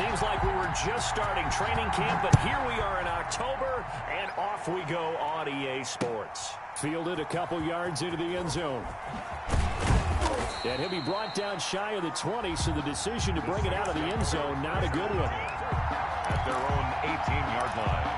Seems like we were just starting training camp, but here we are in October, and off we go on EA Sports. Fielded a couple yards into the end zone. And he'll be brought down shy of the 20, so the decision to bring it out of the end zone, not a good one. At their own 18-yard line.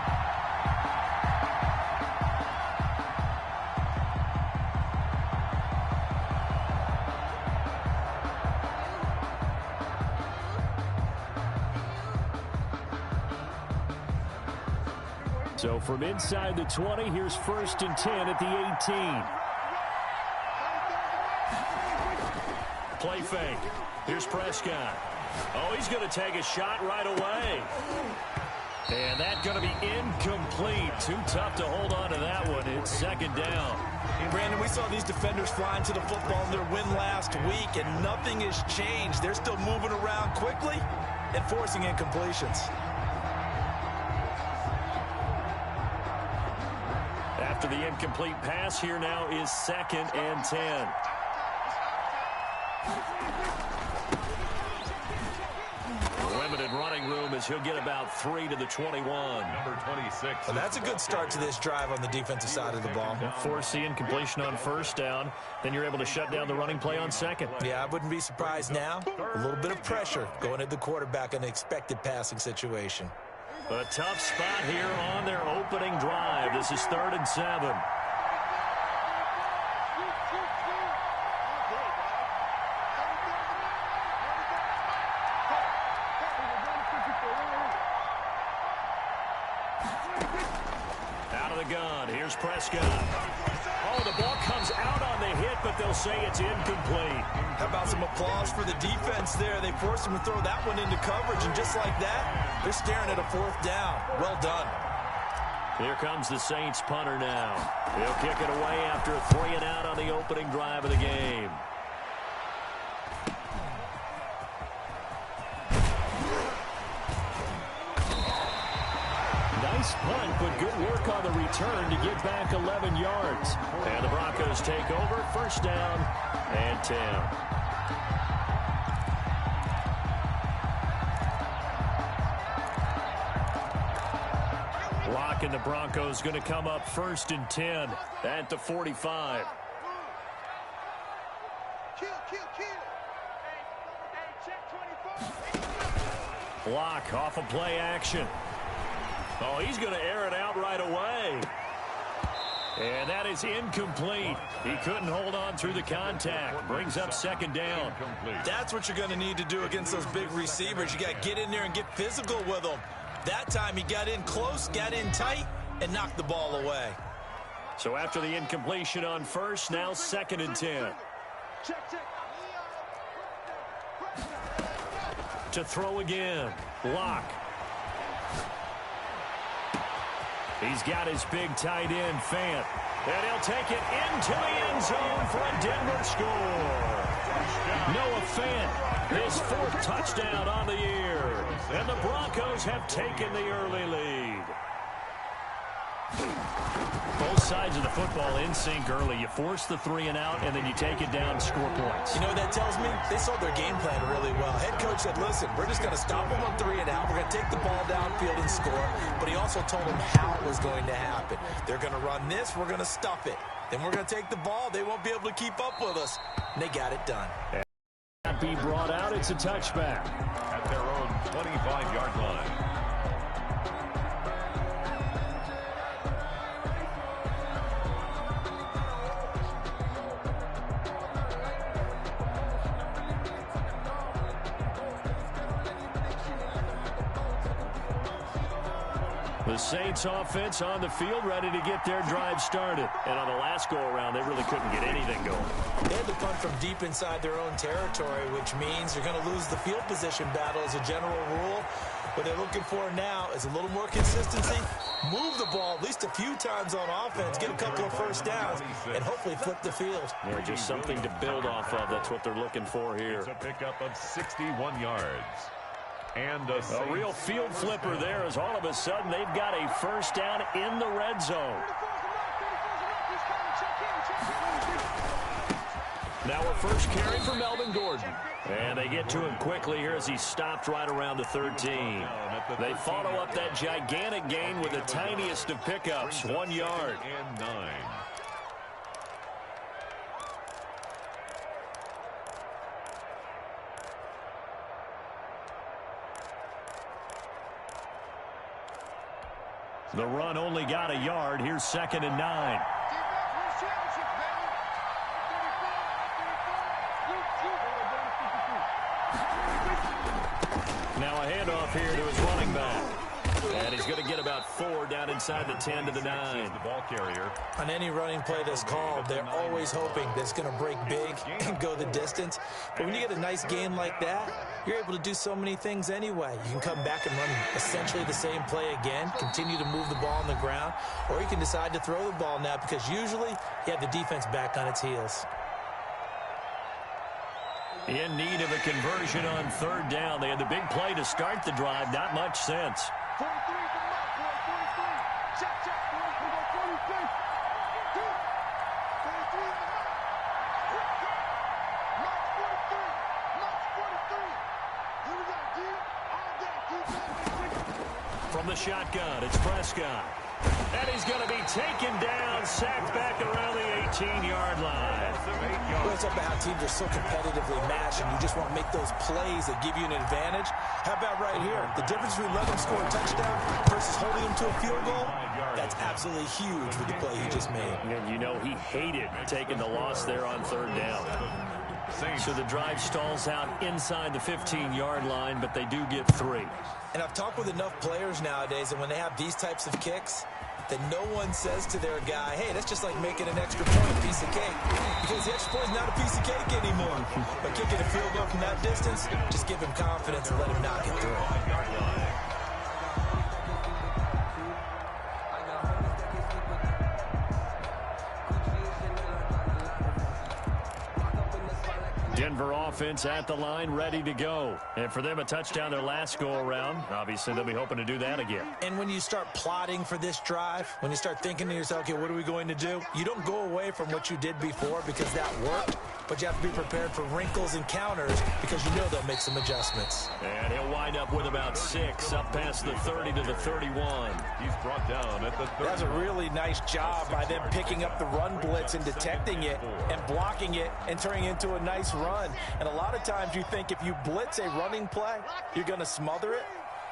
So from inside the 20, here's 1st and 10 at the 18. Play fake. Here's Prescott. Oh, he's going to take a shot right away. And that's going to be incomplete. Too tough to hold on to that one. It's 2nd down. Brandon, we saw these defenders flying to the football in their win last week, and nothing has changed. They're still moving around quickly and forcing incompletions. After the incomplete pass, here now is 2nd and 10. Limited running room as he'll get about 3 to the 21. Number 26. Well, that's a good start to this drive on the defensive side of the ball. Force the incompletion on 1st down. Then you're able to shut down the running play on 2nd. Yeah, I wouldn't be surprised now. A little bit of pressure going at the quarterback in an expected passing situation. A tough spot here on their opening drive. This is 3rd and 7. Out of the gun. Here's Prescott. Oh, the ball comes out on the hit, but they'll say it's incomplete. How about some applause for the defense there? They forced him to throw that one into coverage, and just like that, they're staring at a 4th down. Well done. Here comes the Saints punter now. He'll kick it away after a 3 and out on the opening drive of the game. Nice punt, but good work on the return to get back 11 yards. And the Broncos take over, 1st down and 10. Block, and the Broncos going to come up 1st and 10 at the 45. Block off of play action. Oh, he's going to air it out right away. And that is incomplete. He couldn't hold on through the contact. Brings up 2nd down. That's what you're going to need to do against those big receivers. You got to get in there and get physical with them. That time he got in close, got in tight, and knocked the ball away. So after the incompletion on 1st, now 2nd and 10. To throw again. Block. He's got his big tight end, Fant. And he'll take it into the end zone for a Denver score. Noah Fant, his 4th touchdown on the year. And the Broncos have taken the early lead. Both sides of the football in sync early. You force the 3 and out, and then you take it down, score points. You know what that tells me? They sold their game plan really well. Head coach said, listen, we're just going to stop them on 3 and out. We're going to take the ball downfield and score. But he also told them how it was going to happen. They're going to run this. We're going to stuff it. Then we're going to take the ball. They won't be able to keep up with us. And they got it done. Not be brought out. It's a touchback. At their own 25-yard line. The Saints offense on the field, ready to get their drive started. And on the last go-around, they really couldn't get anything going. They had to punt from deep inside their own territory, which means you're going to lose the field position battle as a general rule. What they're looking for now is a little more consistency, move the ball at least a few times on offense, get a couple of 1st downs, and hopefully flip the field. Yeah, just something to build off of. That's what they're looking for here. It's a pickup of 61 yards. And a real field flipper there as all of a sudden they've got a 1st down in the red zone. Now a first carry for Melvin Gordon. And they get to him quickly here as he stopped right around the 13. They follow up that gigantic gain with the tiniest of pickups, 1 yard. And 9. The run only got a yard. Here's 2nd and 9. Now a handoff here to his running back. And he's going to get about 4 down inside the 10 to the 9. The ball carrier. On any running play that's called, they're always hoping that it's going to break big and go the distance. But when you get a nice gain like that, you're able to do so many things anyway. You can come back and run essentially the same play again, continue to move the ball on the ground, or you can decide to throw the ball now because usually you have the defense back on its heels. In need of a conversion on 3rd down. They had the big play to start the drive. Not much sense. 43 from Mark, 43. Check, check, 43. 43 from Mark. Mark 43. Mark 43. Here we go, D. All day, defense. From the shotgun, it's Prescott. And he's going to be taken down, sacked back around the 18-yard line. Well, it's about how teams are so competitively matched, and you just want to make those plays that give you an advantage. How about right here? The difference between letting them score a touchdown versus holding them to a field goal, that's absolutely huge with the play he just made. And you know he hated taking the loss there on 3rd down. So the drive stalls out inside the 15-yard line, but they do get 3. And I've talked with enough players nowadays, and when they have these types of kicks, that no one says to their guy, hey, that's just like making an extra point, piece of cake. Because the extra point is not a piece of cake anymore. But kicking a field goal from that distance, just give him confidence and let him knock it through. Denver offense at the line, ready to go. And for them, a touchdown their last go-around. Obviously, they'll be hoping to do that again. And when you start plotting for this drive, when you start thinking to yourself, okay, what are we going to do? You don't go away from what you did before because that worked, but you have to be prepared for wrinkles and counters because you know they'll make some adjustments. And he'll wind up with about 6 up past the 30 to the 31. He's brought down at the 30. That's a really nice job by them picking up the run blitz and detecting it and blocking it and turning it into a nice run. And a lot of times you think if you blitz a running play, you're going to smother it.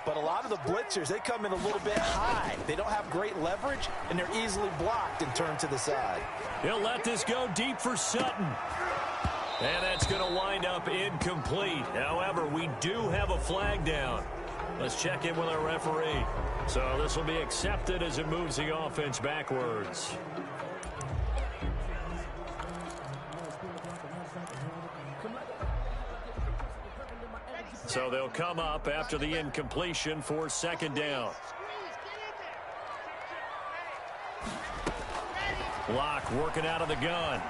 But a lot of the blitzers, they come in a little bit high. They don't have great leverage, and they're easily blocked and turned to the side. He'll let this go deep for Sutton. And that's going to wind up incomplete. However, we do have a flag down. Let's check in with our referee. So this will be accepted as it moves the offense backwards. So they'll come up after the incompletion for 2nd down. Locke working out of the gun.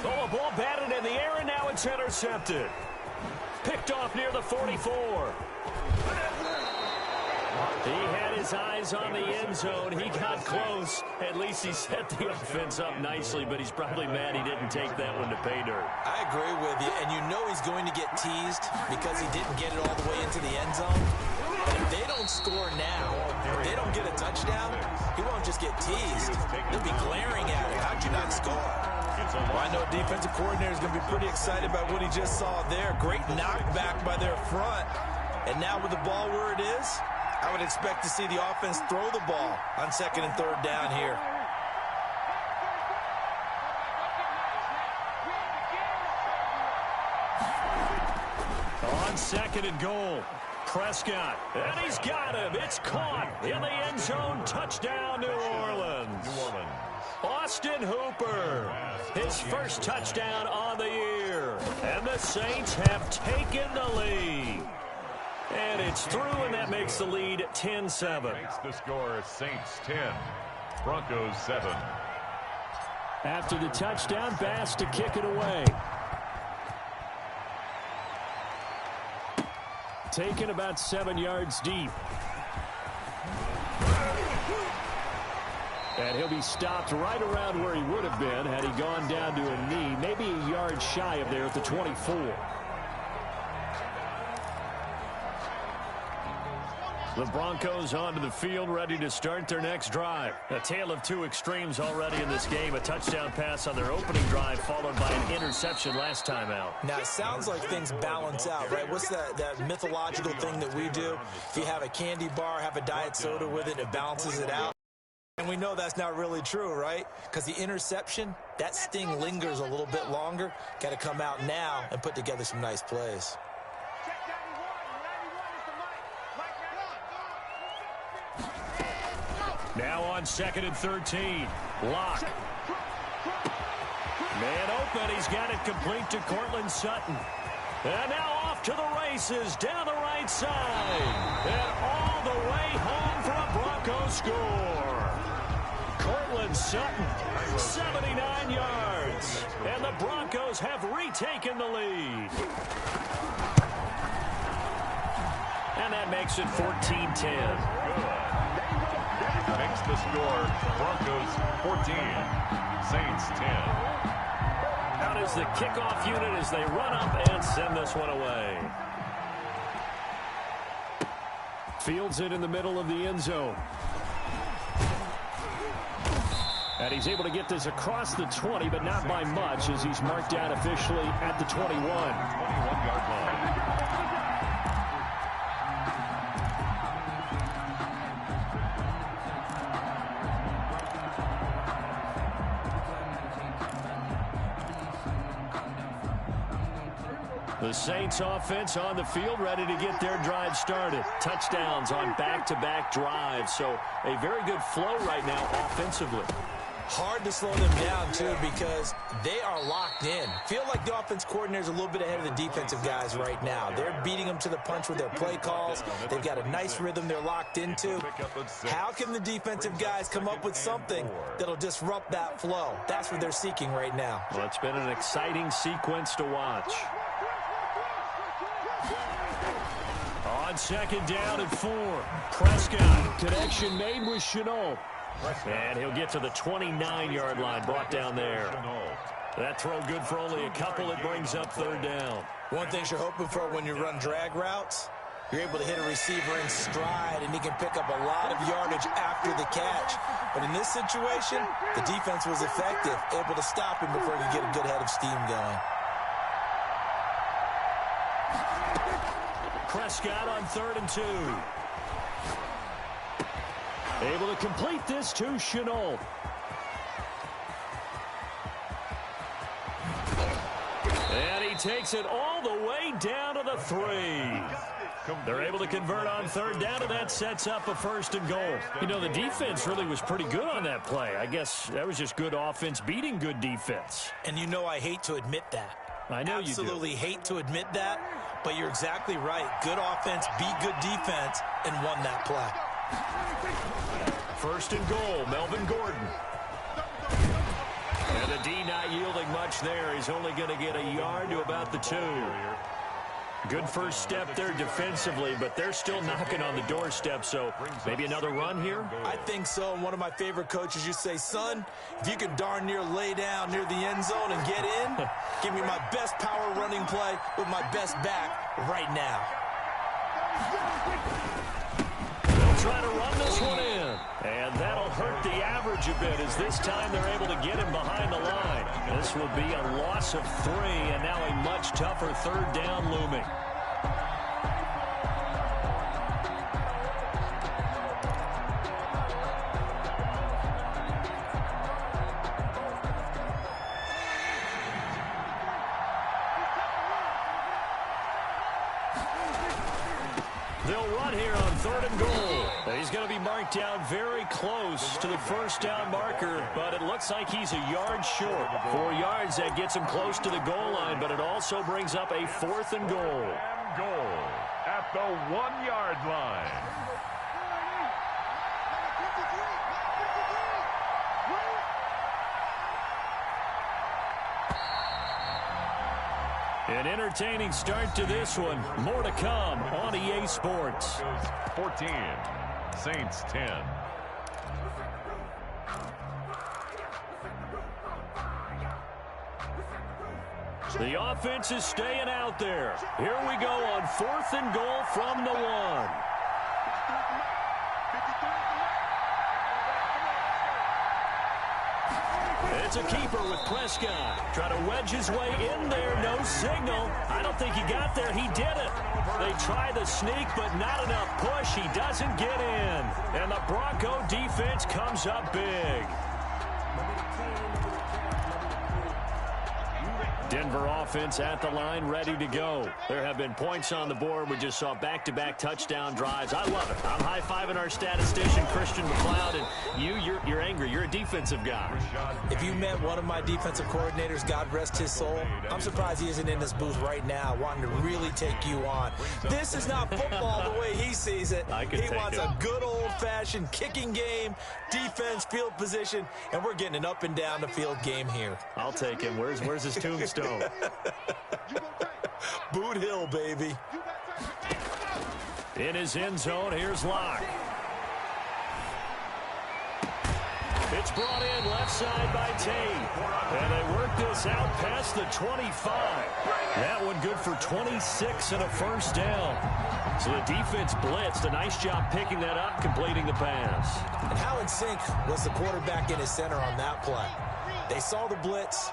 Oh, a ball batted in the air, and now it's intercepted. Picked off near the 44. He had his eyes on the end zone. He got close. At least he set the offense up nicely, but he's probably mad he didn't take that one to pay dirt. I agree with you, and you know he's going to get teased because he didn't get it all the way into the end zone. But if they don't score now, if they don't get a touchdown, he won't just get teased. They'll be glaring at him. How'd you not score? Well, I know defensive coordinator is going to be pretty excited about what he just saw there. Great knockback by their front. And now with the ball where it is, I would expect to see the offense throw the ball on 2nd and 3rd down here. On 2nd and goal, Prescott. And he's got him. It's caught in the end zone. Touchdown, New Orleans. Austin Hooper, his first touchdown on the year. And the Saints have taken the lead. And it's through, and that makes the lead 10-7. Makes the score Saints 10, Broncos 7. After the touchdown, Bass to kick it away. Taken about 7 yards deep. And he'll be stopped right around where he would have been had he gone down to a knee, maybe a yard shy of there at the 24. The Broncos onto the field, ready to start their next drive. A tale of two extremes already in this game. A touchdown pass on their opening drive, followed by an interception last time out. Now, it sounds like things balance out, right? What's that mythological thing that we do? If you have a candy bar, have a diet soda with it, it balances it out. And we know that's not really true, right? Because the interception, that sting lingers a little bit longer. Got to come out now and put together some nice plays. Now on 2nd and 13. Lock. Man open. He's got it complete to Cortland Sutton. And now off to the races down the right side. And all the way home for a Broncos score. Cortland Sutton, 79 yards. And the Broncos have retaken the lead. And that makes it 14-10. Makes the score Broncos 14, Saints 10. Out is the kickoff unit as they run up and send this one away. Fields it in the middle of the end zone. And he's able to get this across the 20, but not by much as he's marked down officially at the 21. 21-yard line. The Saints offense on the field, ready to get their drive started. Touchdowns on back-to-back drives, so a very good flow right now offensively. Hard to slow them down, too, because they are locked in. Feel like the offense coordinator's a little bit ahead of the defensive guys right now. They're beating them to the punch with their play calls. They've got a nice rhythm they're locked into. How can the defensive guys come up with something that'll disrupt that flow? That's what they're seeking right now. Well, it's been an exciting sequence to watch. On 2nd down and 4. Prescott. Connection made with Chenault. And he'll get to the 29-yard line, brought down there. That throw good for only a couple. It brings up 3rd down. One thing you're hoping for when you run drag routes, you're able to hit a receiver in stride, and he can pick up a lot of yardage after the catch. But in this situation, the defense was effective, able to stop him before he could get a good head of steam going. Prescott on 3rd and 2. Able to complete this to Chenault. And he takes it all the way down to the 3. They're able to convert on 3rd down, and that sets up a 1st and goal. You know, the defense really was pretty good on that play. I guess that was just good offense beating good defense. And you know I hate to admit that. I know you do. Absolutely hate to admit that, but you're exactly right. Good offense beat good defense and won that play. 1st and goal, Melvin Gordon. And the D not yielding much there. He's only going to get a yard to about the 2. Good first step there defensively, but they're still knocking on the doorstep, so maybe another run here? I think so. And one of my favorite coaches used to say, son, if you can darn near lay down near the end zone and get in, give me my best power running play with my best back right now. They'll try to run this one in, and that'll hurt the average a bit as this time they're able to get him behind the line. This will be a loss of 3, and now a much tougher 3rd down looming. They'll run here on 3rd and goal. He's going to be marked down very close to the 1st down marker, but it looks like he's a yard short. 4 yards, that gets him close to the goal line, but it also brings up a 4th and goal. Goal at the 1-yard line. An entertaining start to this one. More to come on EA Sports. 14, Saints 10. The offense is staying out there. Here we go on 4th and goal from the 1. It's a keeper with Prescott. Try to wedge his way in there. No signal. I don't think he got there. He did it. They try the sneak, but not enough push. He doesn't get in. And the Bronco defense comes up big. Denver offense at the line, ready to go. There have been points on the board. We just saw back-to-back touchdown drives. I love it. I'm high-fiving our statistician, Christian McLeod, and you're angry. You're a defensive guy. If you met one of my defensive coordinators, God rest his soul, I'm surprised he isn't in this booth right now wanting to really take you on. This is not football the way he sees it. He wants a good old-fashioned kicking game, defense, field position, and we're getting an up-and-down-the-field game here. I'll take him. Where's his tombstone? Boot Hill, baby. In his end zone, here's Locke. It's brought in left side by Tate. And they work this out past the 25. That one good for 26 and a first down. So the defense blitzed. A nice job picking that up, completing the pass. And how in sync was the quarterback in his center on that play? They saw the blitz,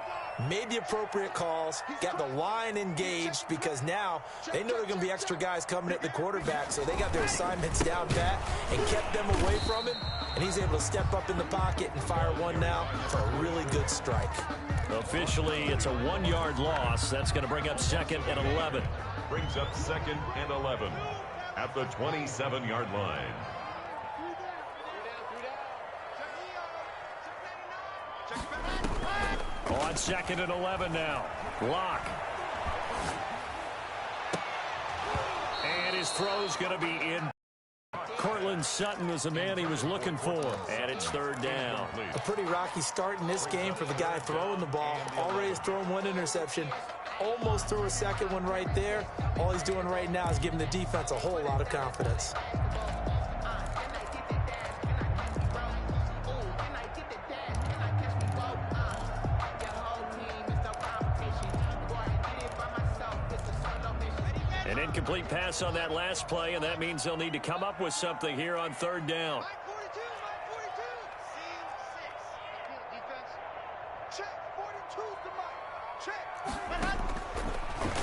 made the appropriate calls, got the line engaged because now they know there are going to be extra guys coming at the quarterback, so they got their assignments down pat and kept them away from him, and he's able to step up in the pocket and fire one now for a really good strike. Officially, it's a 1-yard loss. That's going to bring up 2nd and 11. Brings up 2nd and 11 at the 27-yard line. On 2nd and 11 now. Locke. And his throw's going to be in. Cortland Sutton was the man he was looking for. And it's 3rd down. A pretty rocky start in this game for the guy throwing the ball. Already has thrown 1 interception. Almost threw a 2nd one right there. All he's doing right now is giving the defense a whole lot of confidence. An incomplete pass on that last play, and that means they'll need to come up with something here on 3rd down.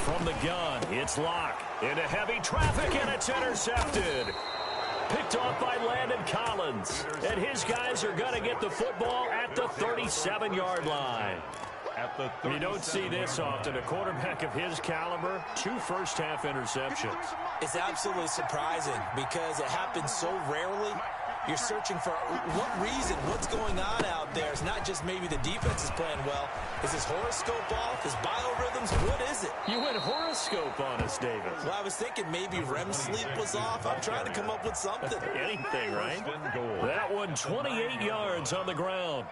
From the gun, it's Locke. Into heavy traffic, and it's intercepted. Picked off by Landon Collins. And his guys are going to get the football at the 37-yard line. You don't see this often. A quarterback of his caliber, 2 first-half interceptions. It's absolutely surprising because it happens so rarely. You're searching for what reason, what's going on out there. It's not just maybe the defense is playing well. Is his horoscope off? His biorhythms? What is it? You went horoscope on us, David. Well, I was thinking maybe REM sleep was off. I'm trying to come up with something. Anything, right? That one, 28 yards on the ground.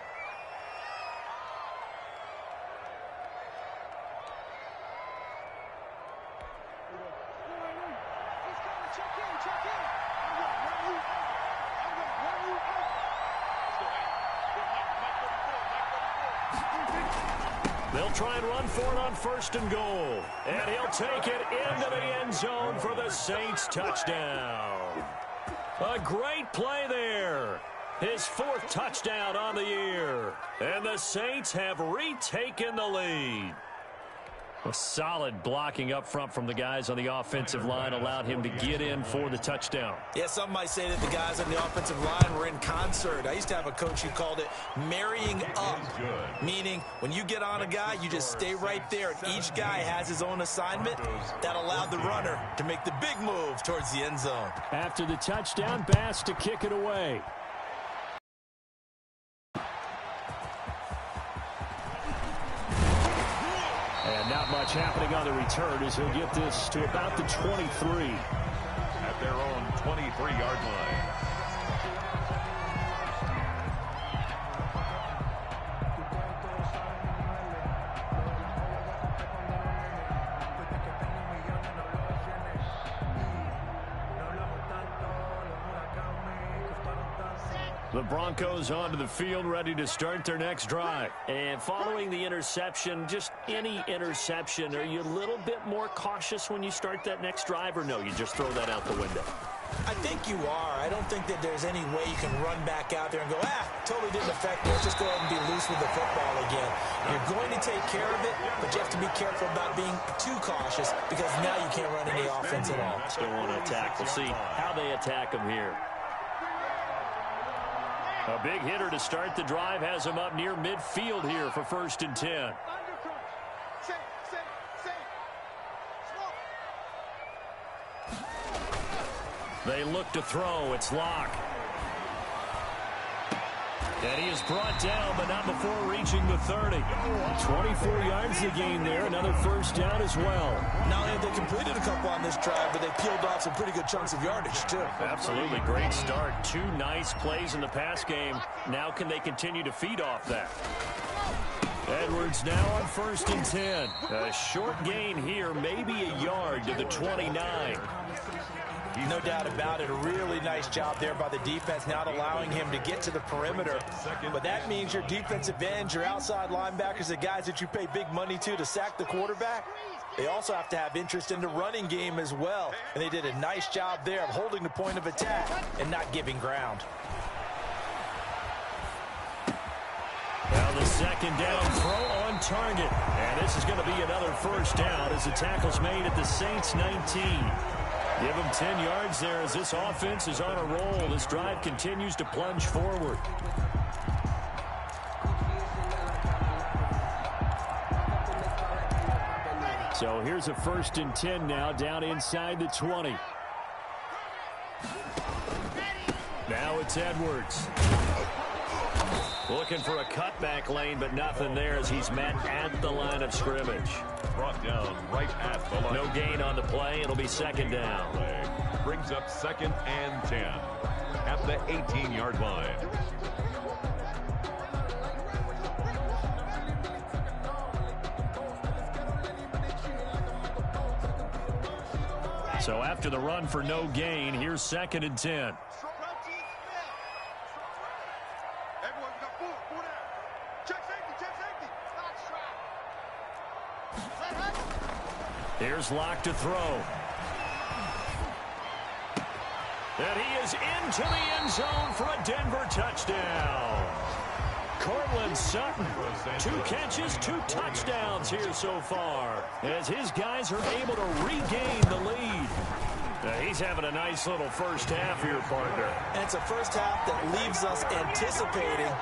They'll try and run for it on 1st and goal. And he'll take it into the end zone for the Saints touchdown. A great play there. His 4th touchdown on the year. And the Saints have retaken the lead. A solid blocking up front from the guys on the offensive line allowed him to get in for the touchdown. Yeah, some might say that the guys on the offensive line were in concert. I used to have a coach who called it marrying up, meaning when you get on a guy, you just stay right there. Each guy has his own assignment. That allowed the runner to make the big move towards the end zone. After the touchdown, Bass to kick it away. And not much happening on the return as he'll get this to about the 23. At their own 23-yard line. The Broncos onto the field, ready to start their next drive. And following the interception, just any interception, are you a little bit more cautious when you start that next drive, or no, you just throw that out the window? I think you are. I don't think that there's any way you can run back out there and go, totally didn't affect me. Let's just go ahead and be loose with the football again. You're going to take care of it, but you have to be careful about being too cautious because now you can't run any offense at all. Still want to attack. We'll see how they attack them here. A big hitter to start the drive has him up near midfield here for 1st and 10. They look to throw. It's Locke. And he is brought down, but not before reaching the 30. 24 yards to gain there. Another first down as well. Not only have they completed a couple on this drive, but they peeled off some pretty good chunks of yardage, too. Absolutely great start. 2 nice plays in the pass game. Now can they continue to feed off that? Edwards now on 1st and 10. A short gain here, maybe a yard to the 29. No doubt about it. A really nice job there by the defense, not allowing him to get to the perimeter. But that means your defensive ends, your outside linebackers, the guys that you pay big money to sack the quarterback, they also have to have interest in the running game as well. And they did a nice job there of holding the point of attack and not giving ground. Now the 2nd down throw on target. And this is going to be another first down as the tackle's made at the Saints 19. Give them 10 yards there as this offense is on a roll. This drive continues to plunge forward. So here's a 1st and 10 now down inside the 20. Now it's Edwards. Looking for a cutback lane, but nothing there as he's met at the line of scrimmage. Brought down right at the line. No gain on the play. It'll be 2nd down. Brings up 2nd and 10 at the 18-yard line. So after the run for no gain, here's 2nd and 10. Here's Locke to throw. And he is into the end zone for a Denver touchdown. Cortland Sutton, 2 catches, 2 touchdowns here so far, as his guys are able to regain the lead. He's having a nice little first half here, partner. And it's a first half that leaves us anticipating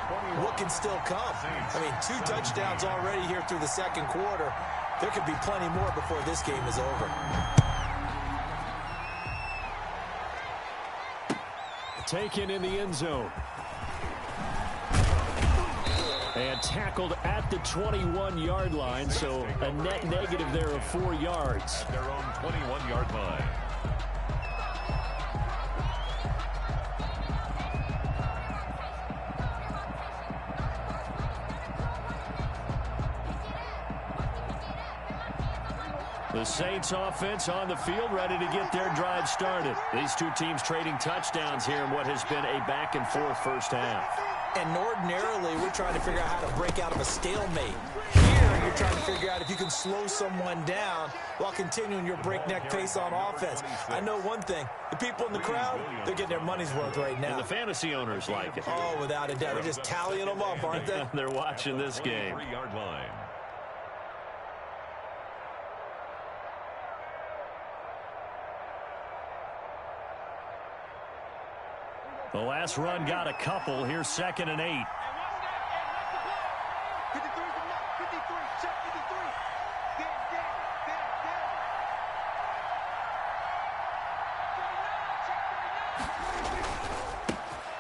what can still come. I mean, 2 touchdowns already here through the 2nd quarter. There could be plenty more before this game is over. Taken in the end zone. And tackled at the 21-yard line, so a net negative there of 4 yards. At their own 21-yard line. The Saints offense on the field, ready to get their drive started. These 2 teams trading touchdowns here in what has been a back-and-forth first half. And ordinarily, we're trying to figure out how to break out of a stalemate. Here, you're trying to figure out if you can slow someone down while continuing your breakneck pace on offense. I know one thing. The people in the crowd, they're getting their money's worth right now. And the fantasy owners like it. Oh, without a doubt. They're just tallying them up, aren't they? They're watching this game. 3-yard line. The last run got a couple. Here's 2nd and 8.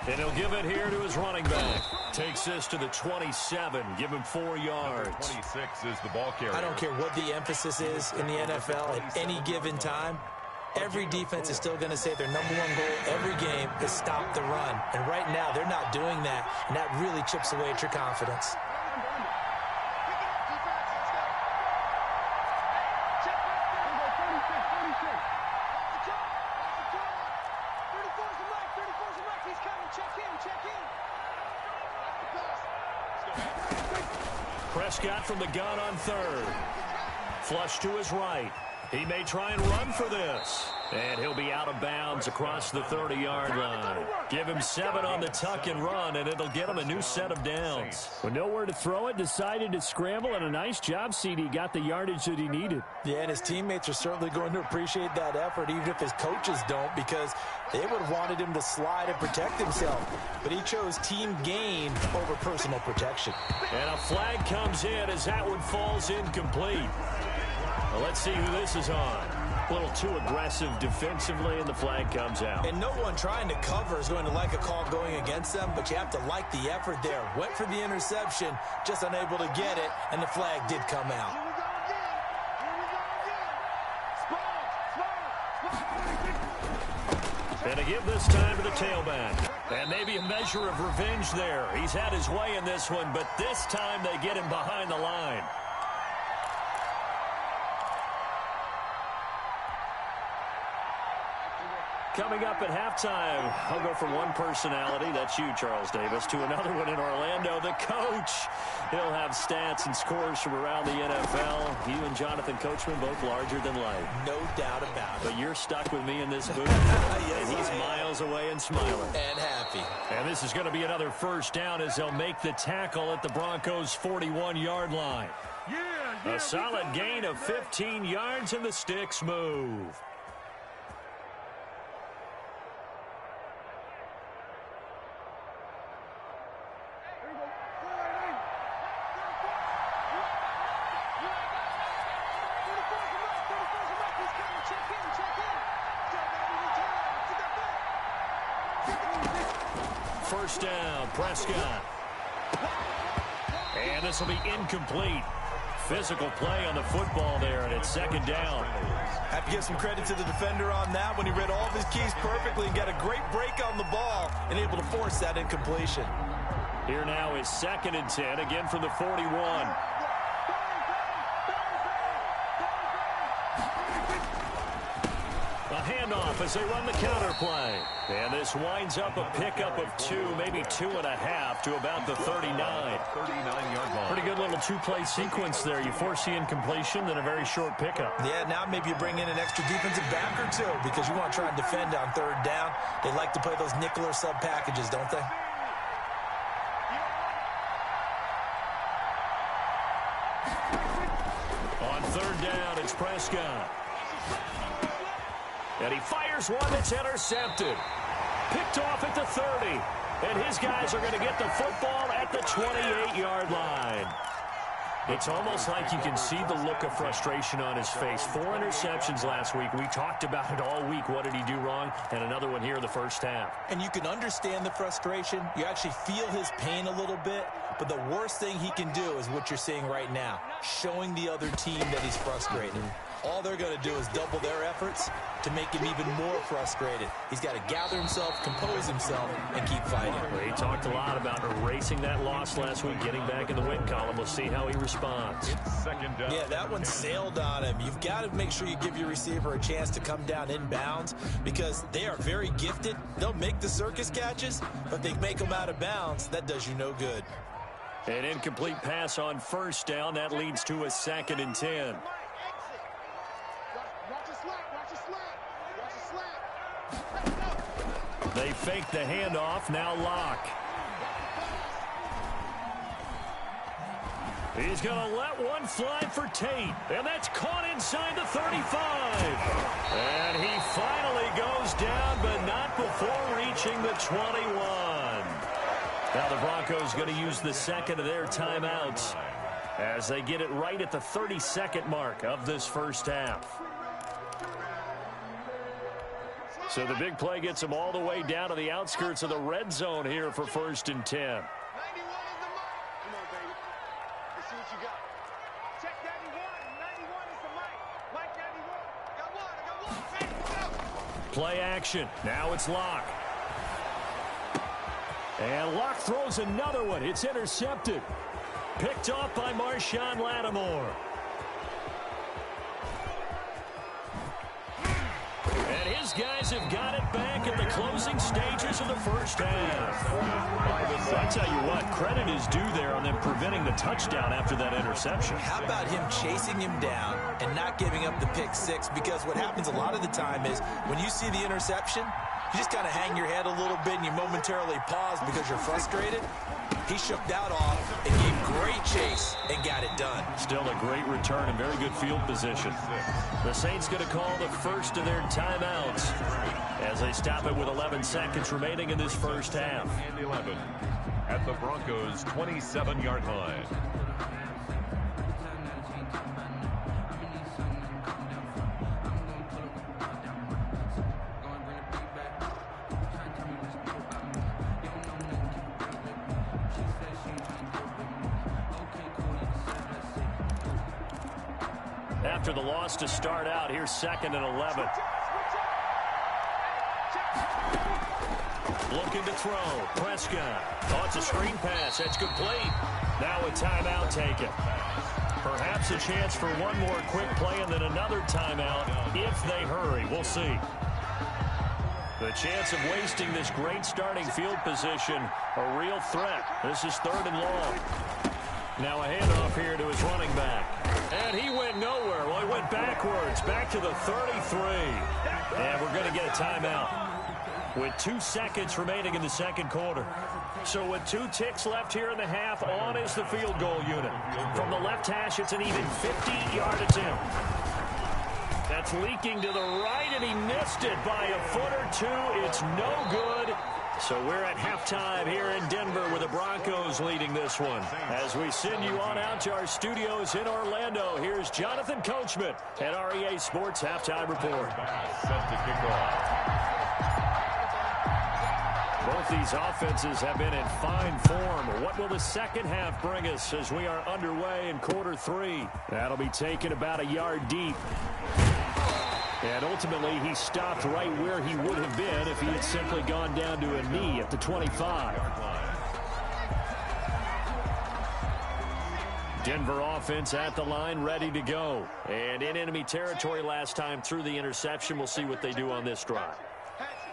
And he'll give it here to his running back. Takes this to the 27. Give him 4 yards. 26 is the ball carrier. I don't care what the emphasis is in the NFL at any given time. Every defense is still going to say their #1 goal every game is stop the run. And right now, they're not doing that, and that really chips away at your confidence. Check in. Prescott from the gun on third. Flush to his right. He may try and run for this. And he'll be out of bounds across the 30-yard line. Give him 7 on the tuck and run, and it'll get him a new set of downs. With nowhere to throw it, decided to scramble, and a nice job, CD. Got the yardage that he needed. Yeah, and his teammates are certainly going to appreciate that effort, even if his coaches don't, because they would have wanted him to slide and protect himself. But he chose team gain over personal protection. And a flag comes in as that one falls incomplete. Well, let's see who this is on. A little too aggressive defensively, and the flag comes out. And no one trying to cover is going to like a call going against them, but you have to like the effort there. Went for the interception, just unable to get it, and the flag did come out. Here we go again. And to give this time to the tailback. And maybe a measure of revenge there. He's had his way in this one, but this time they get him behind the line. Coming up at halftime, I'll go from one personality, that's you, Charles Davis, to another one in Orlando, the coach. He'll have stats and scores from around the NFL. You and Jonathan Coachman both larger than life. No doubt about it. But you're stuck with me in this booth. Yes, and he's miles away and smiling. And happy. And this is going to be another first down as they'll make the tackle at the Broncos' 41-yard line. A solid gain of 15 yards, and the sticks move. First down, Prescott. And this will be incomplete. Physical play on the football there, and it's second down. Have to give some credit to the defender on that when he read all of his keys perfectly and got a great break on the ball and able to force that incompletion. Here now is 2nd and 10, again from the 41. A handoff as they run the counter play. And this winds up a pickup of 2, maybe 2.5 to about the 39. 39-yard line. Pretty good little two-play sequence there. You force the incompletion, then a very short pickup. Yeah, now maybe you bring in an extra defensive back or two because you want to try and defend on 3rd down. They like to play those nickel or sub packages, don't they? On 3rd down, it's Prescott. And he fires one that's intercepted. Picked off at the 30. And his guys are going to get the football at the 28-yard line. It's almost like you can see the look of frustration on his face. 4 interceptions last week. We talked about it all week. What did he do wrong? And another one here in the first half. And you can understand the frustration. You actually feel his pain a little bit. But the worst thing he can do is what you're seeing right now, showing the other team that he's frustrated. All they're going to do is double their efforts to make him even more frustrated. He's got to gather himself, compose himself, and keep fighting. Well, he talked a lot about erasing that loss last week, getting back in the win column. We'll see how he responds. It's 2nd down. Yeah, that one sailed on him. You've got to make sure you give your receiver a chance to come down inbounds because they are very gifted. They'll make the circus catches, but they make them out of bounds. That does you no good. An incomplete pass on 1st down. That leads to a 2nd and 10. They fake the handoff. Now Locke. He's going to let one fly for Tate. And that's caught inside the 35. And he finally goes down, but not before reaching the 21. Now the Broncos going to use the 2nd of their timeouts as they get it right at the 32nd mark of this first half. So the big play gets them all the way down to the outskirts of the red zone here for 1st and 10. 91 is the mark. Come on, baby. Let's see what you got. Check 91. 91 is the mic. Mike 91. Got one. Take it. Play action. Now it's Locke. And Locke throws another one. It's intercepted. Picked off by Marshawn Lattimore. And his guys have got it back at the closing stages of the first half. Well, I tell you what, credit is due there on them preventing the touchdown after that interception. How about him chasing him down and not giving up the pick six? Because what happens a lot of the time is when you see the interception, you just kind of hang your head a little bit and you momentarily pause because you're frustrated. He shook that off and gave great chase and got it done. Still a great return and very good field position. The Saints going to call the first of their timeouts as they stop it with 11 seconds remaining in this first half. And 11 at the Broncos' 27-yard line. After the loss to start out, here's 2nd and 11. Looking to throw. Prescott. Oh, it's a screen pass. That's complete. Now a timeout taken. Perhaps a chance for one more quick play and then another timeout if they hurry. We'll see. The chance of wasting this great starting field position, a real threat. This is 3rd and long. Now a handoff here to his running back. And he went nowhere. Well, he went backwards, back to the 33. And we're going to get a timeout with 2 seconds remaining in the second quarter. So with 2 ticks left here in the half, on is the field goal unit. From the left hash, it's an even 50-yard attempt. That's leaking to the right, and he missed it by a foot or two. It's no good. So we're at halftime here in Denver with the Broncos leading this one. As we send you on out to our studios in Orlando, here's Jonathan Coachman at REA Sports Halftime Report. Set to kick off. Both these offenses have been in fine form. What will the second half bring us as we are underway in quarter 3? That'll be taken about a yard deep. And ultimately, he stopped right where he would have been if he had simply gone down to a knee at the 25. Denver offense at the line, ready to go. And in enemy territory last time through the interception. We'll see what they do on this drive.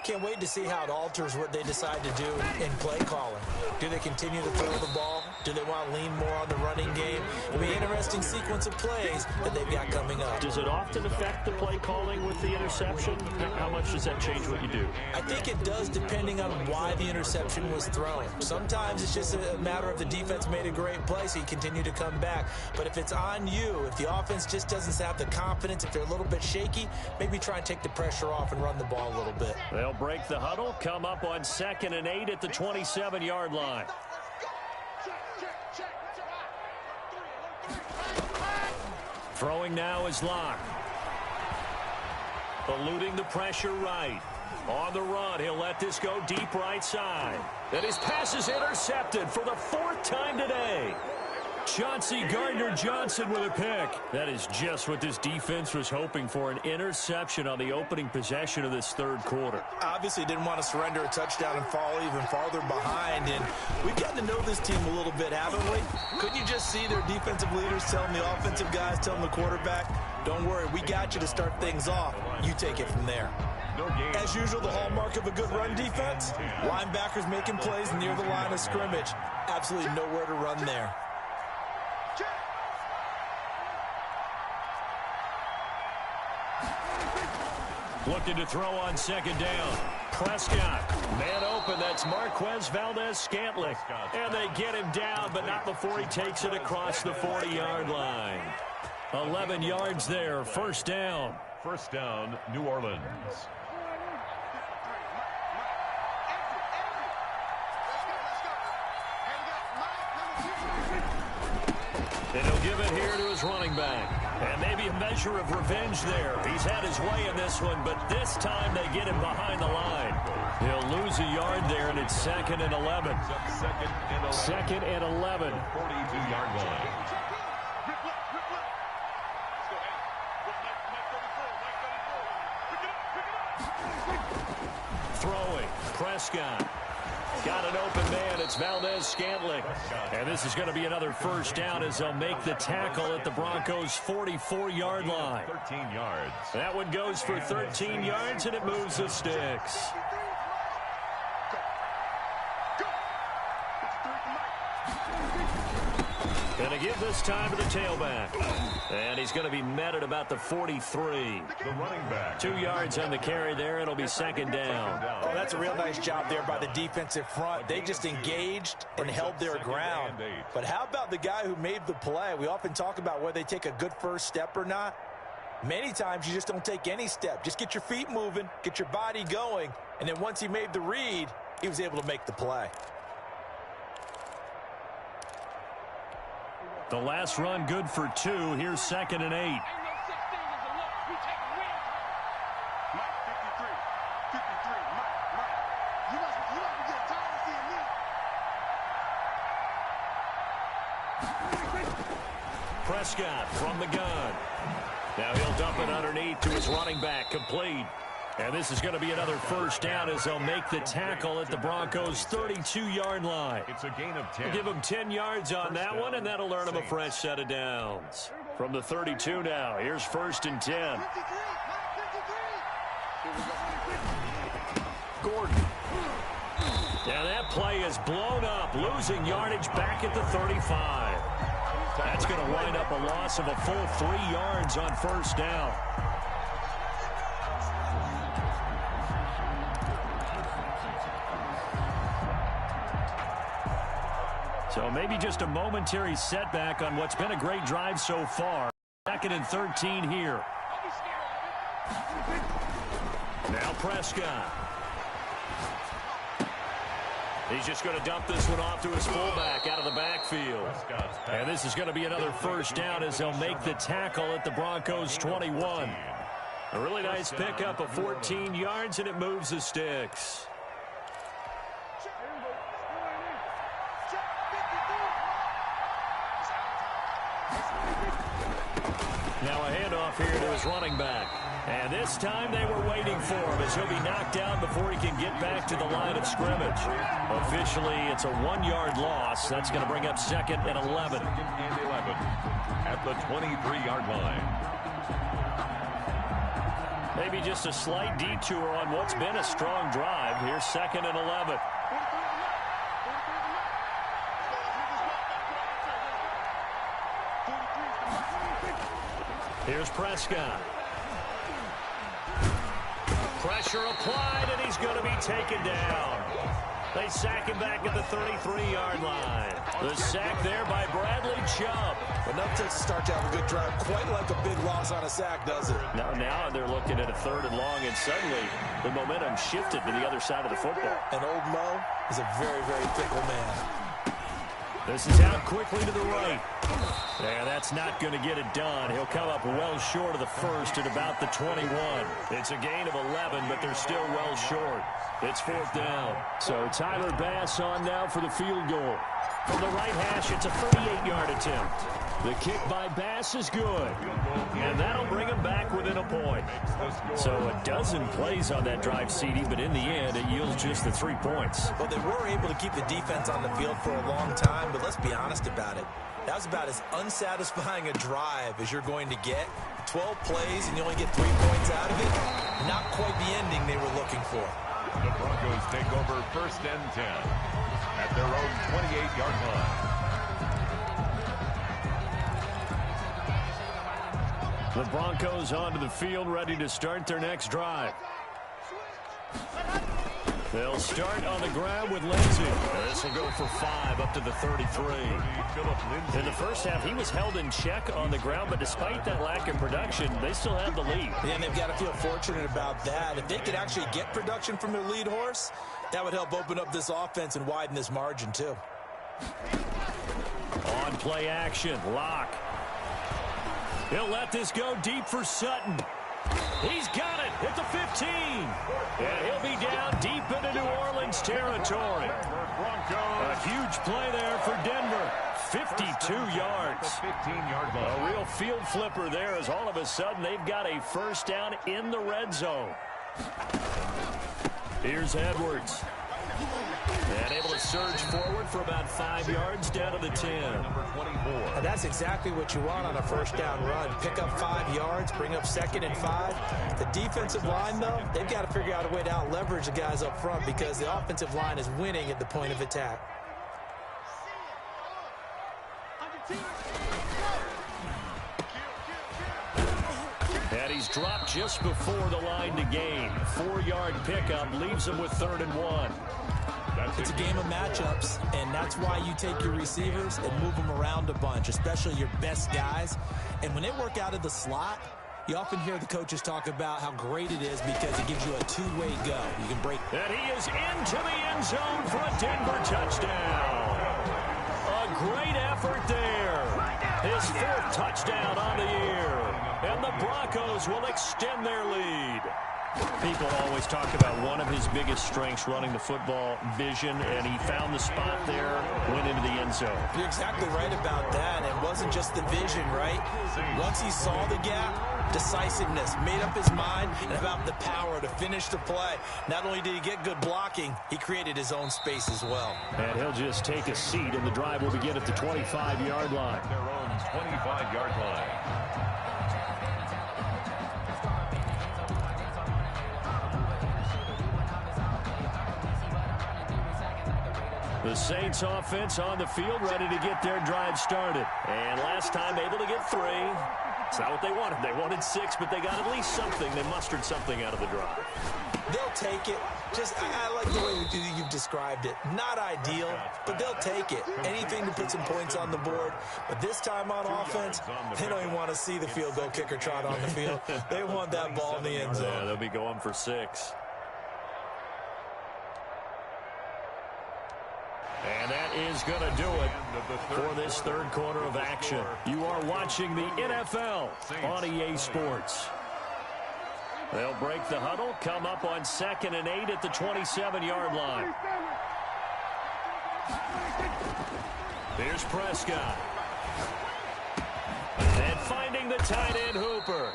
Can't wait to see how it alters what they decide to do in play calling. Do they continue to throw the ball? Do they want to lean more on the running game? It'll be an interesting sequence of plays that they've got coming up. Does it often affect the play calling with the interception? How much does that change what you do? I think it does depending on why the interception was thrown. Sometimes it's just a matter of the defense made a great play, so you continue to come back. But if it's on you, if the offense just doesn't have the confidence, if they're a little bit shaky, maybe try and take the pressure off and run the ball a little bit. They'll break the huddle, come up on 2nd and 8 at the 27-yard line. Throwing now is Locke. Eluding the pressure right. On the run, he'll let this go deep right side. And his pass is intercepted for the 4th time today. Chauncey Gardner-Johnson with a pick. That is just what this defense was hoping for, an interception on the opening possession of this 3rd quarter. Obviously didn't want to surrender a touchdown and fall even farther behind, and we've gotten to know this team a little bit, haven't we? Couldn't you just see their defensive leaders telling the offensive guys, telling the quarterback, don't worry, we got you to start things off. You take it from there. As usual, the hallmark of a good run defense, linebackers making plays near the line of scrimmage. Absolutely nowhere to run there. Looking to throw on 2nd down. Prescott, man open, that's Marquez Valdez-Scantling. And they get him down, but not before he takes it across the 40-yard line. 11 yards there, 1st down. 1st down, New Orleans. And he'll give it here to his running back. And maybe a measure of revenge there. He's had his way in this one, but this time they get him behind the line. He'll lose a yard there, and it's 2nd and 11. 2nd and 11. 42-yard line. Throwing. Prescott. Got an open man. It's Valdez-Scantling. And this is going to be another first down as they'll make the tackle at the Broncos' 44-yard line. 13 yards. That one goes for 13 yards, and it moves the sticks. Going to give this time to the tailback. And he's going to be met at about the 43. The running back. 2 yards on the carry there. It'll be second down. Oh, that's a real nice job there by the defensive front. They just engaged and held their ground. But how about the guy who made the play? We often talk about whether they take a good first step or not. Many times you just don't take any step. Just get your feet moving, get your body going, and then once he made the read, he was able to make the play. The last run good for 2. Here's 2nd and 8. Ain't no such thing as a look. We take a win. Mike, 53. Mike. You must be getting tired of seeing me. Prescott from the gun. Now he'll dump it underneath to his running back, complete. And this is going to be another first down as they'll make the tackle at the Broncos' 32-yard line. It's a gain of 10. We'll give them 10 yards on that one, and that'll earn them a fresh set of downs. From the 32 now, here's 1st and 10. 53. Gordon. Now that play is blown up, losing yardage back at the 35. That's going to wind up a loss of a full 3 yards on first down. So maybe just a momentary setback on what's been a great drive so far. 2nd and 13 here. Now Prescott. He's just going to dump this one off to his fullback out of the backfield. And this is going to be another first down as they'll make the tackle at the Broncos' 21. A really nice pickup of 14 yards, and it moves the sticks. Now a handoff here to his running back. And this time they were waiting for him as he'll be knocked down before he can get back to the line of scrimmage. Officially, it's a 1-yard loss. That's going to bring up 2nd and 11. 2nd and 11 at the 23-yard line. Maybe just a slight detour on what's been a strong drive. Here's 2nd and 11. Here's Prescott. Pressure applied, and he's going to be taken down. They sack him back at the 33-yard line. The sack there by Bradley Chubb. Enough to start to have a good drive. Quite like a big loss on a sack, does it? Now they're looking at a 3rd and long, and suddenly the momentum shifted to the other side of the football. And old Mo is a very, very fickle man. This is out quickly to the right. Yeah, that's not going to get it done. He'll come up well short of the 1st at about the 21. It's a gain of 11, but they're still well short. It's 4th down. So Tyler Bass on now for the field goal. From the right hash, it's a 38-yard attempt. The kick by Bass is good. And that'll bring him back within a point. So a dozen plays on that drive, CD, but in the end, it yields just the 3 points. Well, they were able to keep the defense on the field for a long time, but let's be honest about it. That was about as unsatisfying a drive as you're going to get. 12 plays and you only get 3 points out of it. Not quite the ending they were looking for. The Broncos take over 1st and 10 at their own 28-yard line. The Broncos onto the field, ready to start their next drive. They'll start on the ground with Lindsey. This will go for 5 up to the 33. In the first half, he was held in check on the ground, but despite that lack of production, they still have the lead. Yeah, and they've got to feel fortunate about that. If they could actually get production from their lead horse, that would help open up this offense and widen this margin, too. On play action, Locke. He'll let this go deep for Sutton. He's got it at the 15. And he'll be down deep into New Orleans territory. A huge play there for Denver. 52 yards. 15-yard line. A real field flipper there as all of a sudden they've got a first down in the red zone. Here's Edwards. And able to surge forward for about 5 yards down to the 10. Number 24. And that's exactly what you want on a first down run. Pick up 5 yards, bring up 2nd and 5. The defensive line, though, they've got to figure out a way to out-leverage the guys up front because the offensive line is winning at the point of attack. And he's dropped just before the line to gain. 4-yard pickup leaves him with 3rd and 1. It's a game of matchups, and that's why you take your receivers and move them around a bunch, especially your best guys. And when they work out of the slot, you often hear the coaches talk about how great it is because it gives you a two-way go. You can break. And he is into the end zone for a Denver touchdown. A great effort there. His 4th touchdown on the year. And the Broncos will extend their lead. People always talk about one of his biggest strengths, running the football, vision, and he found the spot there, went into the end zone. You're exactly right about that. It wasn't just the vision, right? Once he saw the gap, decisiveness, made up his mind, and about the power to finish the play. Not only did he get good blocking, he created his own space as well. And he'll just take a seat, and the drive will begin at the 25-yard line. Their own 25-yard line. The Saints offense on the field, ready to get their drive started. And last time able to get 3. It's not what they wanted. They wanted 6, but they got at least something. They mustered something out of the drive. They'll take it. I like the way you've described it. Not ideal, but they'll take it. Anything to put some points on the board. But this time on offense, they don't even want to see the field goal kicker trot on the field. They want that ball in the end zone. Yeah, they'll be going for 6. And that is going to do it for this 3rd quarter of action. You are watching the NFL on EA Sports. They'll break the huddle, come up on 2nd and 8 at the 27-yard line. Here's Prescott. And finding the tight end Hooper.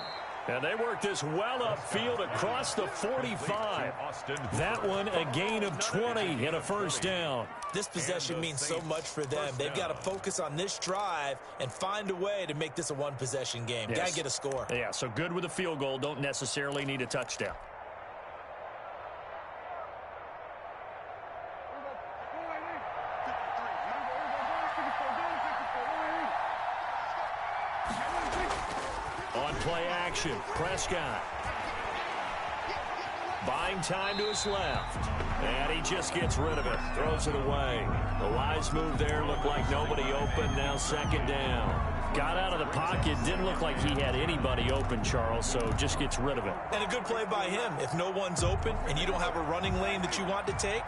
And they work this well upfield across the 45. That one a gain of 20 and a first down. This possession means so much for them. They've got to focus on this drive and find a way to make this a one-possession game. Yes. Got to get a score. Yeah, so good with a field goal. Don't necessarily need a touchdown. On play action, Prescott. Buying time to his left. And he just gets rid of it. Throws it away. The wise move there. Looked like nobody open. Now 2nd down. Got out of the pocket. Didn't look like he had anybody open, Charles, so just gets rid of it. And a good play by him. If no one's open and you don't have a running lane that you want to take,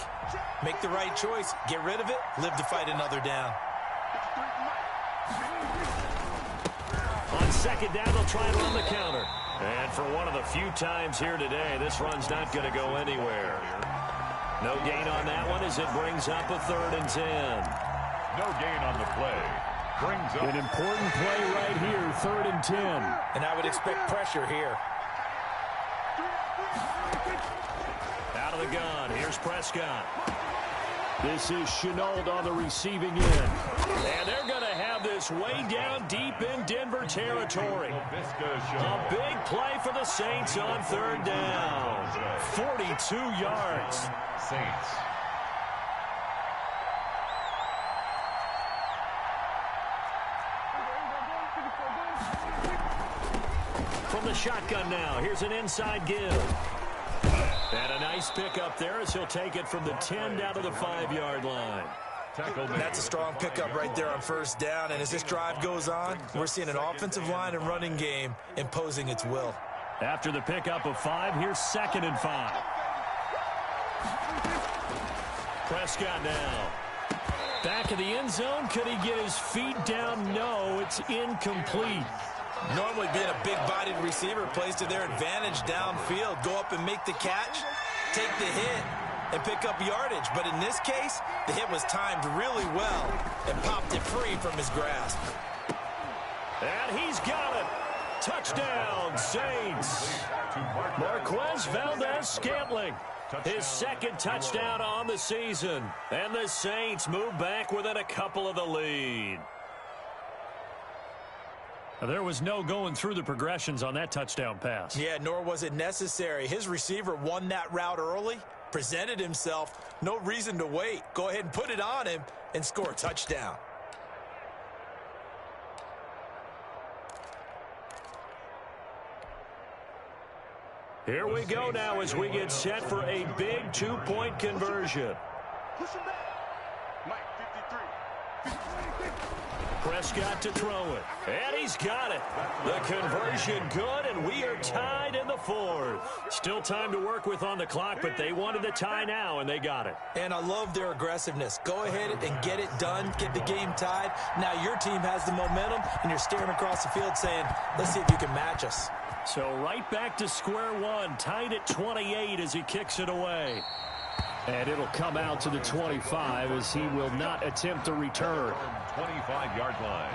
make the right choice. Get rid of it. Live to fight another down. On 2nd down, they'll try and run the counter. And for one of the few times here today, this run's not going to go anywhere. No gain on that one as it brings up a 3rd and 10. No gain on the play. Brings up an important play right here, 3rd and 10. And I would expect pressure here. Out of the gun, here's Prescott. This is Chenault on the receiving end. And they're going to have this way down deep in Denver territory. A big play for the Saints on 3rd down. 42 yards. Saints. From the shotgun now, here's an inside give. And a nice pickup there as he'll take it from the 10 down to the 5-yard line. That's a strong pickup right there on 1st down. And as this drive goes on, we're seeing an offensive line and running game imposing its will. After the pickup of 5, here's 2nd and 5. Prescott now. Back of the end zone. Could he get his feet down? No, it's incomplete. Normally being a big-bodied receiver plays to their advantage downfield. Go up and make the catch, take the hit, and pick up yardage. But in this case, the hit was timed really well and popped it free from his grasp. And he's got it. Touchdown, Saints. Marquez Valdez-Scantling. His second touchdown on the season. And the Saints move back within a couple of the lead. There was no going through the progressions on that touchdown pass. Yeah, nor was it necessary. His receiver won that route early, presented himself. No reason to wait. Go ahead and put it on him and score a touchdown. Here we go now as we get set for a big two-point conversion. Push him back. Mike, 53. Prescott to throw it. And he's got it. The conversion good, and we are tied in the fourth. Still time to work with on the clock, but they wanted the tie now, and they got it. And I love their aggressiveness. Go ahead and get it done. Get the game tied. Now your team has the momentum, and you're staring across the field saying, let's see if you can match us. So right back to square one, tied at 28 as he kicks it away. And it'll come out to the 25 as he will not attempt a return. 25-yard line.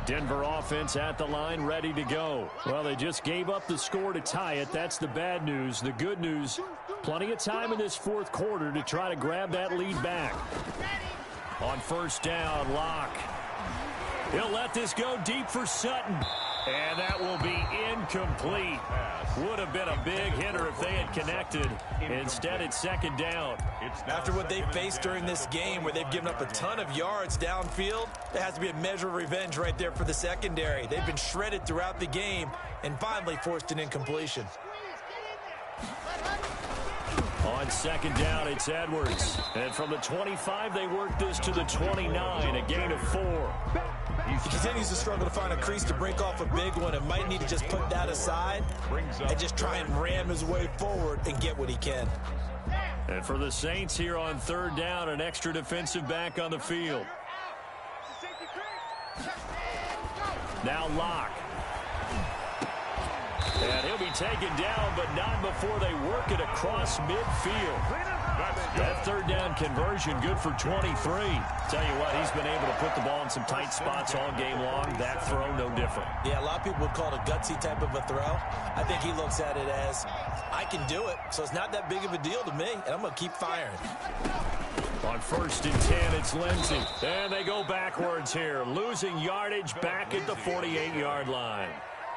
Denver offense at the line, ready to go. Well, they just gave up the score to tie it. That's the bad news. The good news, plenty of time in this fourth quarter to try to grab that lead back. On first down, Locke. He'll let this go deep for Sutton. And that will be incomplete. Would have been a big hitter if they had connected. Instead, it's second down. After what they faced during this game where they've given up a ton of yards downfield, there has to be a measure of revenge right there for the secondary. They've been shredded throughout the game and finally forced an incompletion. On second down, it's Edwards. And from the 25, they work this to the 29, a gain of 4. He continues to struggle to find a crease to break off a big one and might need to just put that aside and just try and ram his way forward and get what he can. And for the Saints here on third down, an extra defensive back on the field. Now Locke. And he'll be taken down, but not before they work it across midfield. That third down conversion good for 23. Tell you what, he's been able to put the ball in some tight spots all game long. That throw, no different. Yeah, a lot of people would call it a gutsy type of a throw. I think he looks at it as, I can do it, so it's not that big of a deal to me, and I'm going to keep firing. On first and 10, it's Lindsey. And they go backwards here, losing yardage back at the 48-yard line.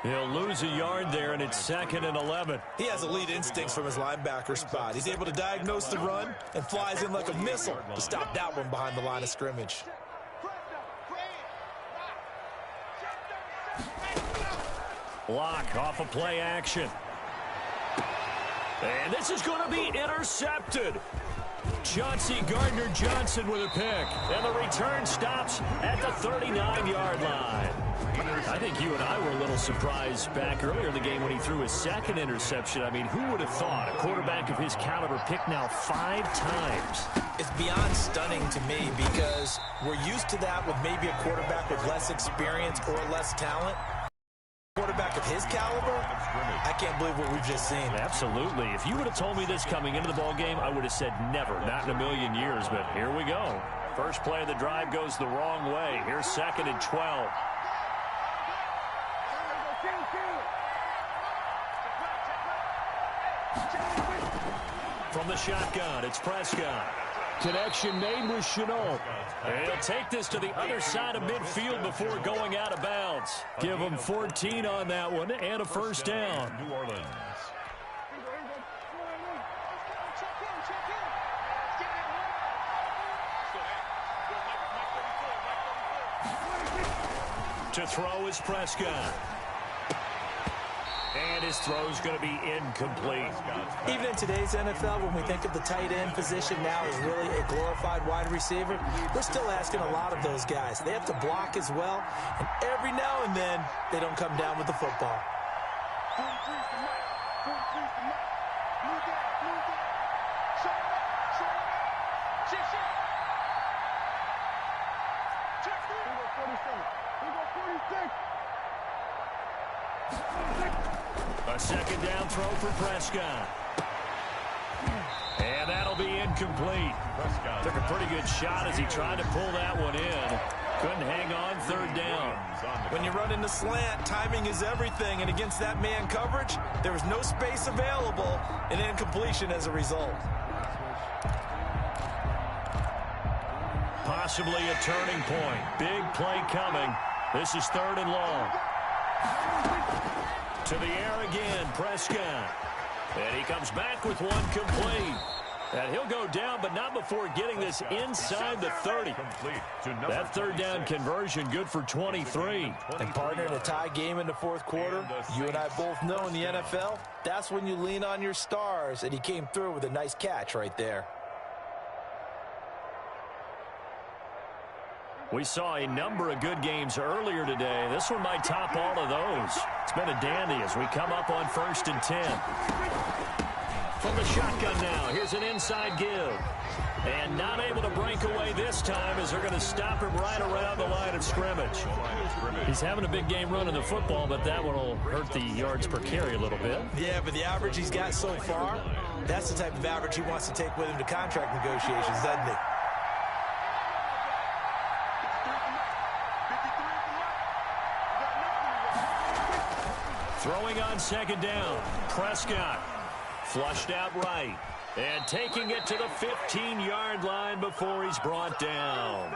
He'll lose a yard there, and it's second and 11. He has elite instincts from his linebacker spot. He's able to diagnose the run and flies in like a missile to stop that one behind the line of scrimmage. Locke off of play action. And this is going to be intercepted. Chauncey Gardner-Johnson with a pick. And the return stops at the 39-yard line. I think you and I were a little surprised back earlier in the game when he threw his second interception. I mean, who would have thought a quarterback of his caliber picked now 5 times? It's beyond stunning to me because we're used to that with maybe a quarterback with less experience or less talent. Quarterback of his caliber, I can't believe what we've just seen. Absolutely. If you would have told me this coming into the ball game, I would have said never, not in a million years, but here we go. First play of the drive goes the wrong way. Here's second and 12. From the shotgun, it's Prescott. Connection made with Chenault. He'll take this to the other side of midfield before going out of bounds. Give him 14 on that one and a first down. New Orleans. To throw is Prescott. And his throw's going to be incomplete. Even in today's NFL, when we think of the tight end position now as really a glorified wide receiver, we're still asking a lot of those guys. They have to block as well, and every now and then, they don't come down with the football. A second down throw for Prescott. And And that'll be incomplete. Took a pretty good shot as he tried to pull that one in. Couldn't hang on third down. When you run into slant, timing is everything. And against that man coverage, there was no space available. And incompletion as a result. Possibly a turning point. Big play coming. This is 3rd and long. To the air again, Prescott. And he comes back with one complete. And he'll go down, but not before getting this inside the 30. That third down conversion good for 23. And partner, in a tie game in the 4th quarter, you and I both know in the NFL, that's when you lean on your stars. And he came through with a nice catch right there. We saw a number of good games earlier today. This one might top all of those. It's been a dandy as we come up on 1st and 10. From the shotgun now, here's an inside give. And not able to break away this time as they're going to stop him right around the line of scrimmage. He's having a big game running the football, but that one will hurt the yards per carry a little bit. Yeah, but the average he's got so far, that's the type of average he wants to take with him to contract negotiations, doesn't he? Throwing on 2nd down, Prescott. Flushed out right. And taking it to the 15-yard line before he's brought down.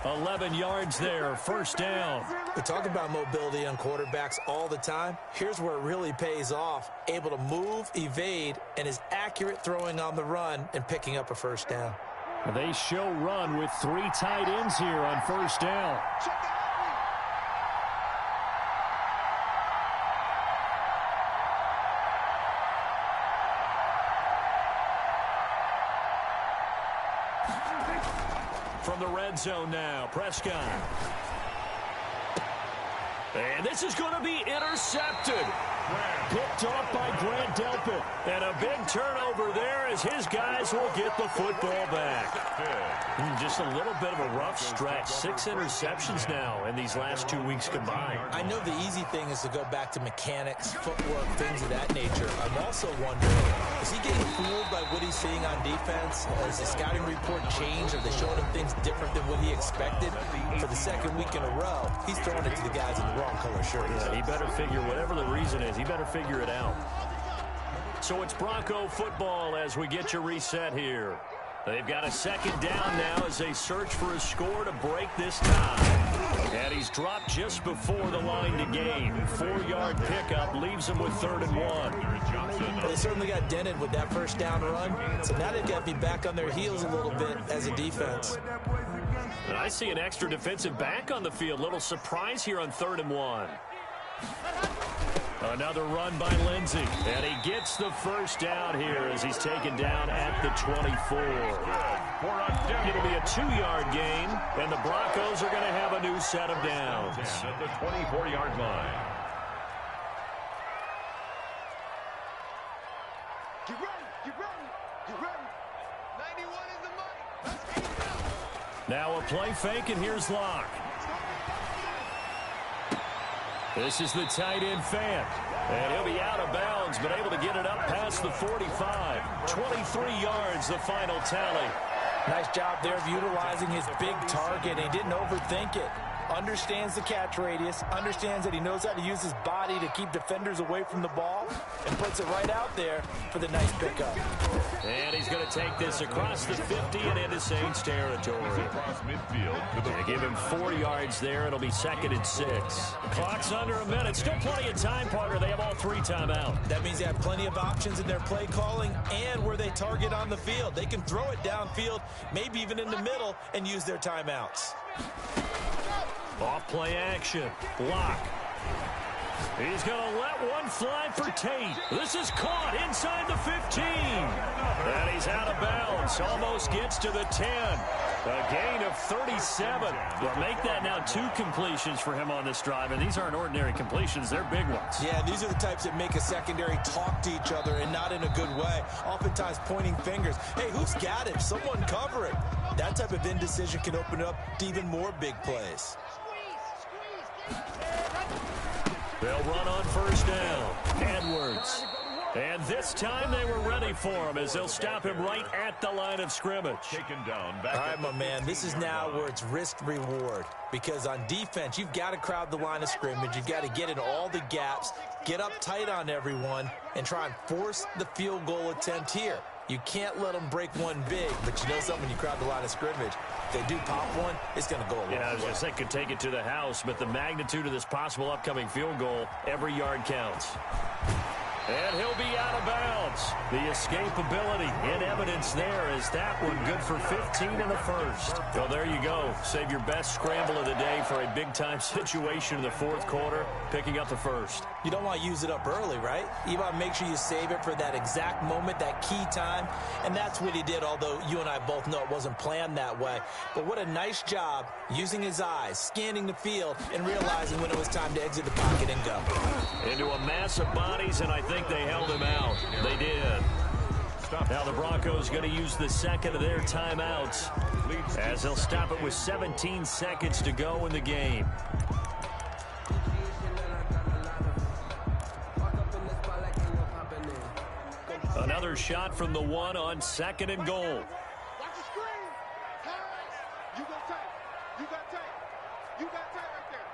11 yards there, 1st down. We talk about mobility on quarterbacks all the time. Here's where it really pays off. Able to move, evade, and is accurate throwing on the run and picking up a 1st down. They show run with 3 tight ends here on 1st down. From the red zone now, Prescott. And this is going to be intercepted. Picked off by Grant Delpit. And a big turnover there as his guys will get the football back. Just a little bit of a rough stretch. 6 interceptions now in these last 2 weeks combined. I know the easy thing is to go back to mechanics, footwork, things of that nature. I'm also wondering, is he getting fooled by what he's seeing on defense? Has the scouting report changed? Are they showing him things different than what he expected? For the 2nd week in a row, he's throwing it to the guys in the wrong color shirt. Yeah, he better figure, whatever the reason is, he better figure it out. So it's Bronco football as we get you reset here. They've got a 2nd down now as they search for a score to break this tie. And he's dropped just before the line to gain. 4-yard pickup leaves him with 3rd and 1. Well, they certainly got dented with that 1st down run. So now they've got to be back on their heels a little bit as a defense. And I see an extra defensive back on the field. Little surprise here on 3rd and 1. Another run by Lindsey. And he gets the 1st down here as he's taken down at the 24. It'll be a 2-yard gain, and the Broncos are going to have a new set of downs. At the 24-yard line. Get ready, get ready, get ready. 91 is the money. Let's go. Now a play fake, and here's Locke. This is the tight end Fant. And he'll be out of bounds, but able to get it up past the 45. 23 yards, the final tally. Nice job there of utilizing his big target. He didn't overthink it. Understands the catch radius. Understands that he knows how to use his body to keep defenders away from the ball. And puts it right out there for the nice pickup. And he's going to take this across the 50 and into Saints territory. Across midfield. They give him 4 yards there. It'll be 2nd and 6. Clock's under a minute. Still plenty of time, partner. They have all 3 timeout. That means they have plenty of options in their play calling and where they target on the field. They can throw it downfield, maybe even in the middle, and use their timeouts. Off play action. Block. He's going to let one fly for Tate. This is caught inside the 15. And he's out of bounds. Almost gets to the 10. A gain of 37. Well, make that now 2 completions for him on this drive. And these aren't ordinary completions. They're big ones. Yeah, these are the types that make a secondary talk to each other and not in a good way. Oftentimes pointing fingers. Hey, who's got him? Someone cover it. That type of indecision can open up to even more big plays. They'll run on 1st down. Edwards. And this time they were ready for him as they'll stop him right at the line of scrimmage. Taken down. Back All right, my man, this is now where it's risk-reward. Because on defense, you've got to crowd the line of scrimmage. You've got to get in all the gaps, get up tight on everyone, and try and force the field goal attempt here. You can't let them break one big, but you know something, when you crowd the line of scrimmage, if they do pop one, it's going to go a long way. Yeah, I was going to say could take it to the house, but the magnitude of this possible upcoming field goal, every yard counts. And he'll be out of bounds. The escapability in evidence there is that one good for 15 in the first. Well, there you go. Save your best scramble of the day for a big-time situation in the fourth quarter, picking up the first. You don't want to use it up early, right? You want to make sure you save it for that exact moment, that key time. And that's what he did, although you and I both know it wasn't planned that way. But what a nice job using his eyes, scanning the field, and realizing when it was time to exit the pocket and go. Into a mass of bodies, and I think they held him out. They did. Now the Broncos going to use the second of their timeouts as they'll stop it with 17 seconds to go in the game. Another shot from the one on second and goal. Watch the screen. You go tight. You got tight. You got tight right there.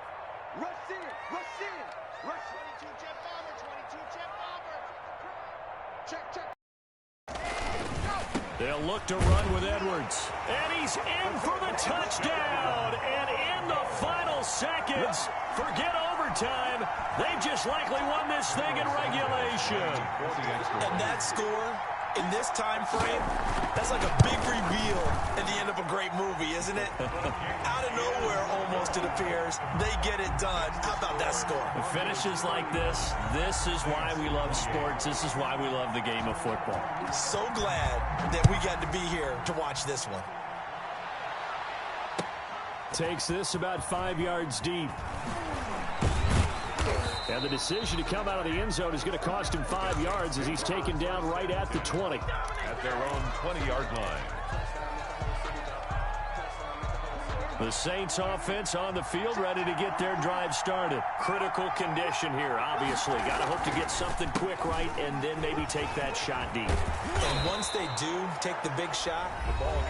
Rush in. Rush in. Rush 22 Jeff Bomber. 22 Jeff Bomber. Check, check. They'll look to run with Edwards. And he's in for the touchdown. And in the final seconds, forget overtime. They've just likely won this thing in regulation. And that score in this time frame, that's like a big reveal at the end of a great movie, isn't it? Out of nowhere, almost, it appears, they get it done. How about that score? Finishes like this is why we love sports. This is why we love the game of football. So glad that we got to be here to watch this one. Takes this about 5 yards deep. And the decision to come out of the end zone is going to cost him 5 yards as he's taken down right at the 20. at their own 20-yard line. The Saints offense on the field, ready to get their drive started. Critical condition here, obviously. Got to hope to get something quick right and then maybe take that shot deep. And once they do take the big shot,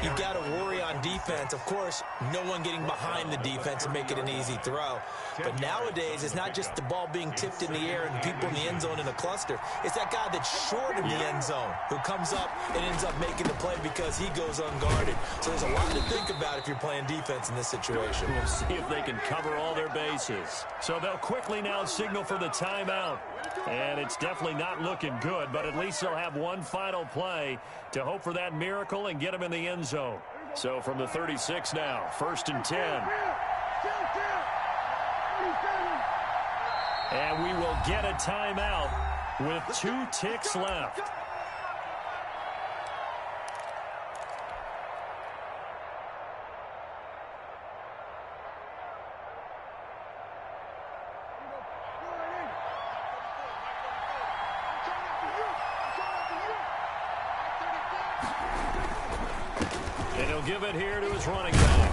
you've got to worry on defense. Of course, no one getting behind the defense and make it an easy throw. But nowadays, it's not just the ball being tipped in the air and people in the end zone in a cluster. It's that guy that's short of the end zone who comes up and ends up making the play because he goes unguarded. So there's a lot to think about if you're playing defense in this situation. We'll see if they can cover all their bases. So they'll quickly now signal for the timeout. And it's definitely not looking good, but at least they'll have one final play to hope for that miracle and get them in the end zone. So from the 36 now, 1st and 10. And we will get a timeout with 2 ticks left. And he'll give it here to his running back.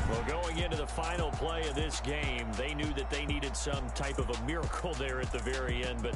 Well, going into the final play of this game, they knew that they needed some type of a miracle there at the very end, but